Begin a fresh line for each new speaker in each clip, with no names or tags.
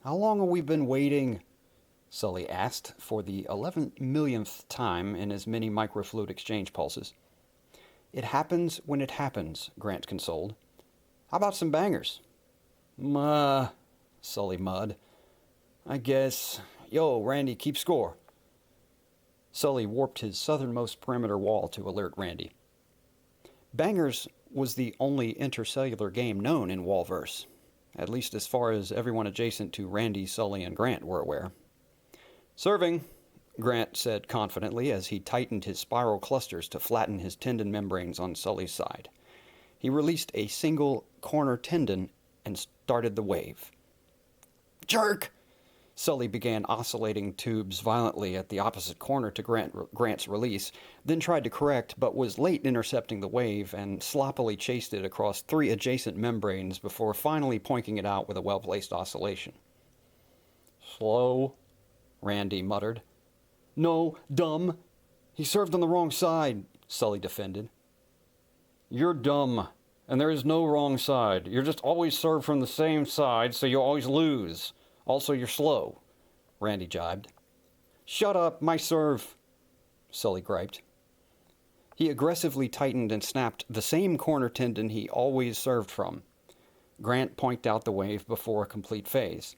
How long have we been waiting? Sully asked for the 11 millionth time in his many microfluid exchange pulses. It happens when it happens, Grant consoled. How about some bangers? Sully mud. I guess. Yo, Randy, keep score. Sully warped his southernmost perimeter wall to alert Randy. Bangers was the only intercellular game known in Wallverse, at least as far as everyone adjacent to Randy, Sully, and Grant were aware. Serving, Grant said confidently as he tightened his spiral clusters to flatten his tendon membranes on Sully's side. He released a single corner tendon and started the wave. Jerk! Sully began oscillating tubes violently at the opposite corner to Grant's release, then tried to correct, but was late intercepting the wave and sloppily chased it across 3 adjacent membranes before finally pointing it out with a well-placed oscillation. Slow, Randy muttered. No, dumb. He served on the wrong side, Sully defended. You're dumb, and there is no wrong side. You're just always served from the same side, so you always lose. Also, you're slow, Randy jibed. Shut up, my serve, Sully griped. He aggressively tightened and snapped the same corner tendon he always served from. Grant pointed out the wave before a complete phase.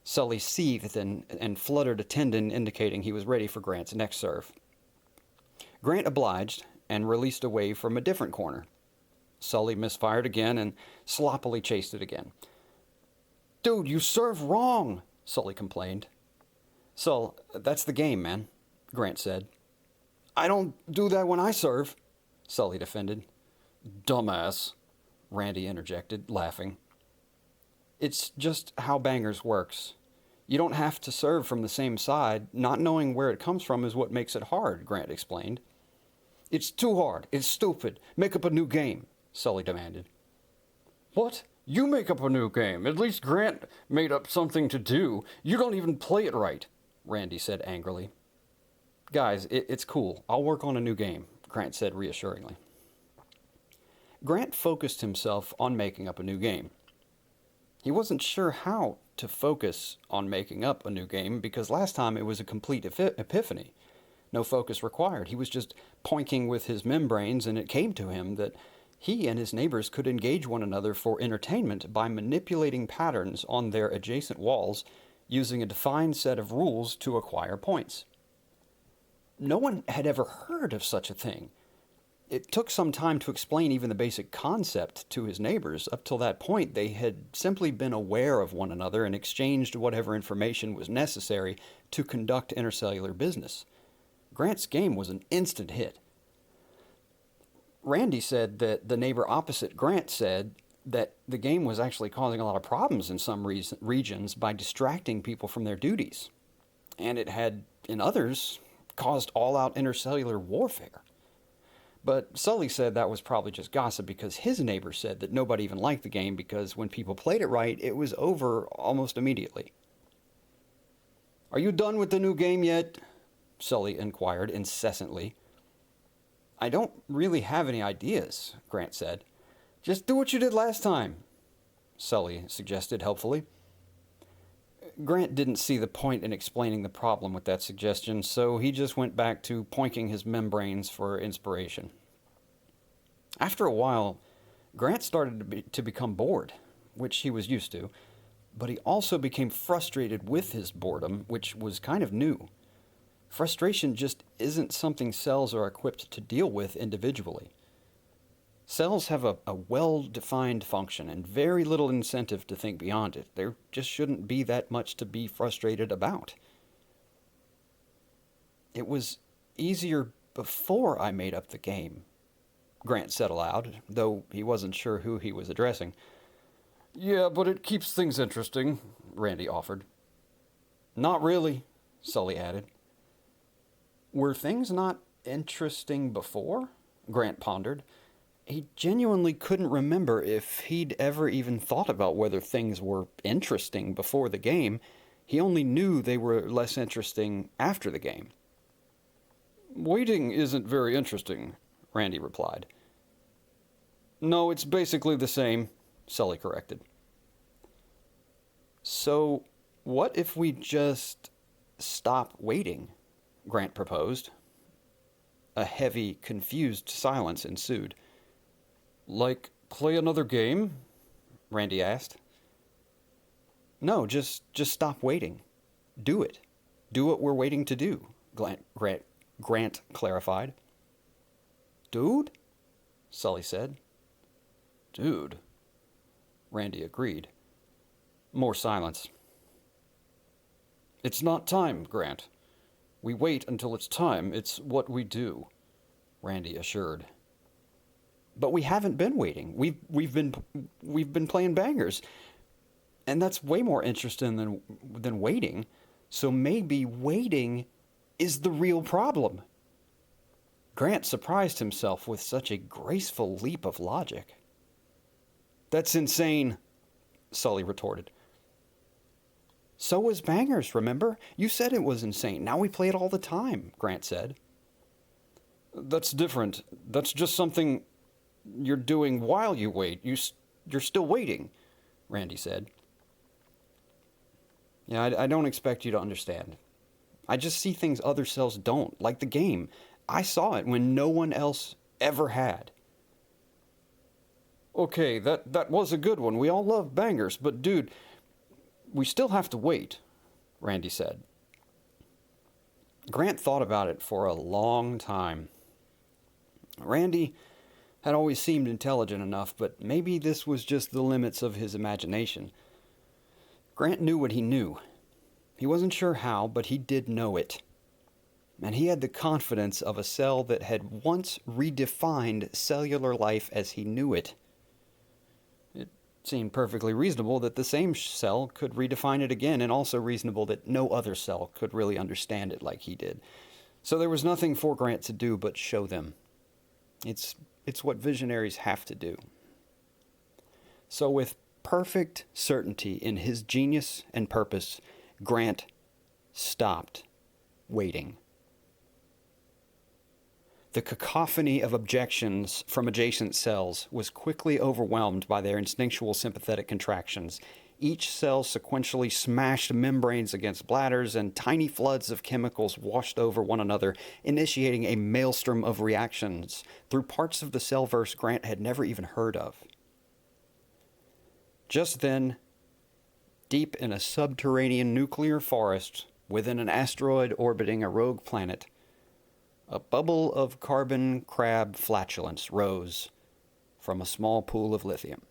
Sully seethed and fluttered a tendon indicating he was ready for Grant's next serve. Grant obliged and released a wave from a different corner. Sully misfired again and sloppily chased it again. Dude, you serve wrong, Sully complained. Sul, that's the game, man, Grant said. I don't do that when I serve, Sully defended. Dumbass, Randy interjected, laughing. It's just how bangers works. You don't have to serve from the same side. Not knowing where it comes from is what makes it hard, Grant explained. It's too hard. It's stupid. Make up a new game, Sully demanded. What? You make up a new game. At least Grant made up something to do. You don't even play it right, Randy said angrily. Guys, it's cool. I'll work on a new game, Grant said reassuringly. Grant focused himself on making up a new game. He wasn't sure how to focus on making up a new game because last time it was a complete epiphany. No focus required. He was just pointing with his membranes, and it came to him that he and his neighbors could engage one another for entertainment by manipulating patterns on their adjacent walls using a defined set of rules to acquire points. No one had ever heard of such a thing. It took some time to explain even the basic concept to his neighbors. Up till that point, they had simply been aware of one another and exchanged whatever information was necessary to conduct intercellular business. Grant's game was an instant hit. Randy said that the neighbor opposite Grant said that the game was actually causing a lot of problems in some regions by distracting people from their duties. And it had, in others, caused all-out intercellular warfare. But Sully said that was probably just gossip because his neighbor said that nobody even liked the game because when people played it right, it was over almost immediately. Are you done with the new game yet? Sully inquired incessantly. I don't really have any ideas, Grant said. Just do what you did last time, Sully suggested helpfully. Grant didn't see the point in explaining the problem with that suggestion, so he just went back to pointing his membranes for inspiration. After a while, Grant started to become bored, which he was used to, but he also became frustrated with his boredom, which was kind of new. Frustration just isn't something cells are equipped to deal with individually. Cells have a well-defined function and very little incentive to think beyond it. There just shouldn't be that much to be frustrated about. It was easier before I made up the game, Grant said aloud, though he wasn't sure who he was addressing. Yeah, but it keeps things interesting, Randy offered. Not really, Sully added. Were things not interesting before? Grant pondered. He genuinely couldn't remember if he'd ever even thought about whether things were interesting before the game. He only knew they were less interesting after the game. Waiting isn't very interesting, Randy replied. No, it's basically the same, Sully corrected. So, What if we just stop waiting? Grant proposed. A heavy, confused silence ensued. Like, play another game? Randy asked. No, just stop waiting. Do it. Do what we're waiting to do, Grant clarified. Dude? Sully said. Dude, Randy agreed. More silence. It's not time, Grant. We wait until it's time. It's what we do, Randy assured. But we haven't been waiting. We've been playing bangers. And that's way more interesting than waiting. So maybe waiting is the real problem. Grant surprised himself with such a graceful leap of logic. That's insane, Sully retorted. So was bangers, remember? You said it was insane. Now we play it all the time, Grant said. That's different. That's just something you're doing while you wait. You're still waiting, Randy said. Yeah, I don't expect you to understand. I just see things other cells don't, like the game. I saw it when no one else ever had. Okay, that was a good one. We all love bangers, but dude, we still have to wait, Randy said. Grant thought about it for a long time. Randy had always seemed intelligent enough, but maybe this was just the limits of his imagination. Grant knew what he knew. He wasn't sure how, but he did know it. And he had the confidence of a cell that had once redefined cellular life as he knew it. It seemed perfectly reasonable that the same cell could redefine it again, and also reasonable that no other cell could really understand it like he did. So there was nothing for Grant to do but show them. It's what visionaries have to do. So with perfect certainty in his genius and purpose, Grant stopped waiting. The cacophony of objections from adjacent cells was quickly overwhelmed by their instinctual sympathetic contractions. Each cell sequentially smashed membranes against bladders, and tiny floods of chemicals washed over one another, initiating a maelstrom of reactions through parts of the cellverse Grant had never even heard of. Just then, deep in a subterranean nuclear forest within an asteroid orbiting a rogue planet, a bubble of carbon crab flatulence rose from a small pool of lithium.